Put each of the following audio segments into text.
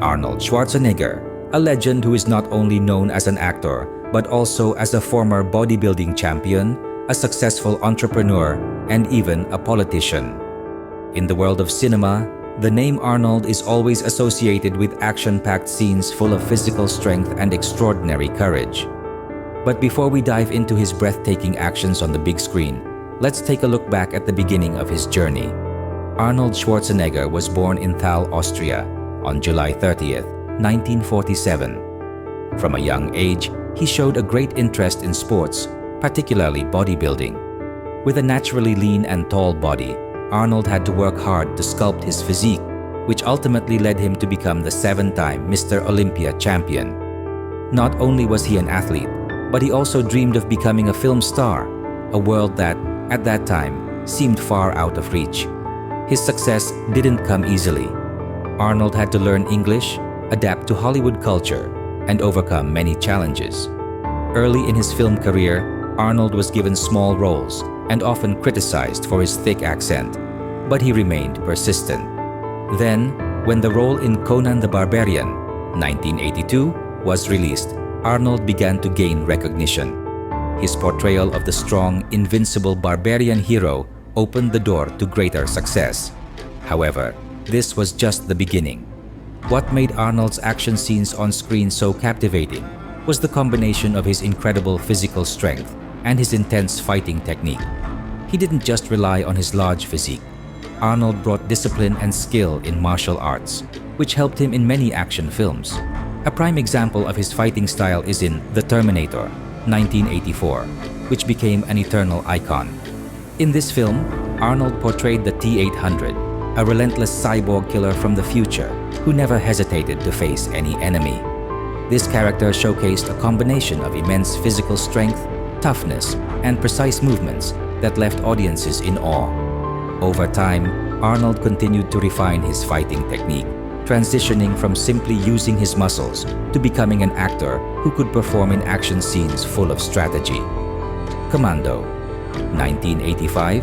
Arnold Schwarzenegger, a legend who is not only known as an actor but also as a former bodybuilding champion, a successful entrepreneur, and even a politician. In the world of cinema, the name Arnold is always associated with action-packed scenes full of physical strength and extraordinary courage. But before we dive into his breathtaking actions on the big screen, let's take a look back at the beginning of his journey. Arnold Schwarzenegger was born in Thal, Austria, on July 30th, 1947. From a young age, he showed a great interest in sports, particularly bodybuilding. With a naturally lean and tall body, Arnold had to work hard to sculpt his physique, which ultimately led him to become the 7-time Mr. Olympia champion. Not only was he an athlete, but he also dreamed of becoming a film star, a world that, at that time, seemed far out of reach. His success didn't come easily. Arnold had to learn English, adapt to Hollywood culture, and overcome many challenges. Early in his film career, Arnold was given small roles and often criticized for his thick accent, but he remained persistent. Then, when the role in Conan the Barbarian, 1982, was released, Arnold began to gain recognition. His portrayal of the strong, invincible barbarian hero opened the door to greater success. However, this was just the beginning. What made Arnold's action scenes on screen so captivating was the combination of his incredible physical strength and his intense fighting technique. He didn't just rely on his large physique. Arnold brought discipline and skill in martial arts, which helped him in many action films. A prime example of his fighting style is in The Terminator, 1984, which became an eternal icon. In this film, Arnold portrayed the T-800, a relentless cyborg killer from the future who never hesitated to face any enemy. This character showcased a combination of immense physical strength, toughness, and precise movements that left audiences in awe. Over time, Arnold continued to refine his fighting technique, transitioning from simply using his muscles to becoming an actor who could perform in action scenes full of strategy. Commando, 1985,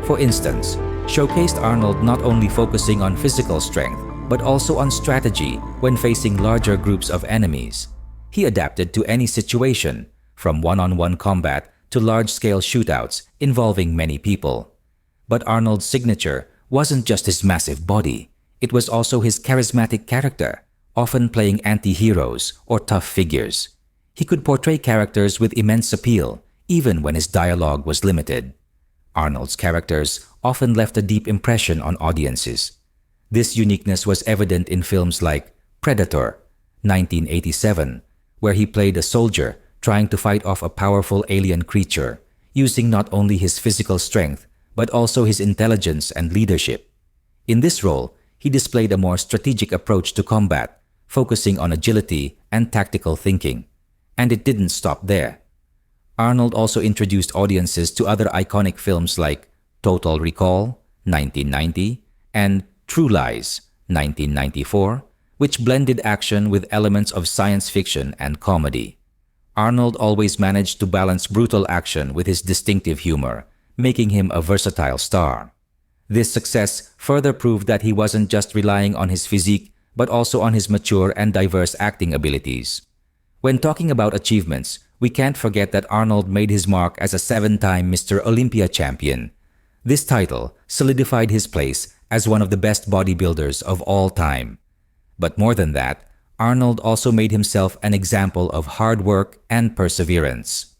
for instance, showcased Arnold not only focusing on physical strength, but also on strategy when facing larger groups of enemies. He adapted to any situation, from one-on-one combat to large-scale shootouts involving many people. But Arnold's signature wasn't just his massive body. It was also his charismatic character, often playing anti-heroes or tough figures. He could portray characters with immense appeal, even when his dialogue was limited. Arnold's characters often left a deep impression on audiences. This uniqueness was evident in films like Predator, 1987, where he played a soldier trying to fight off a powerful alien creature, using not only his physical strength, but also his intelligence and leadership. In this role, he displayed a more strategic approach to combat, focusing on agility and tactical thinking. And it didn't stop there. Arnold also introduced audiences to other iconic films like Total Recall, 1990, and True Lies, 1994, which blended action with elements of science fiction and comedy. Arnold always managed to balance brutal action with his distinctive humor, making him a versatile star. This success further proved that he wasn't just relying on his physique, but also on his mature and diverse acting abilities. When talking about achievements, we can't forget that Arnold made his mark as a 7-time Mr. Olympia champion. This title solidified his place as one of the best bodybuilders of all time. But more than that, Arnold also made himself an example of hard work and perseverance.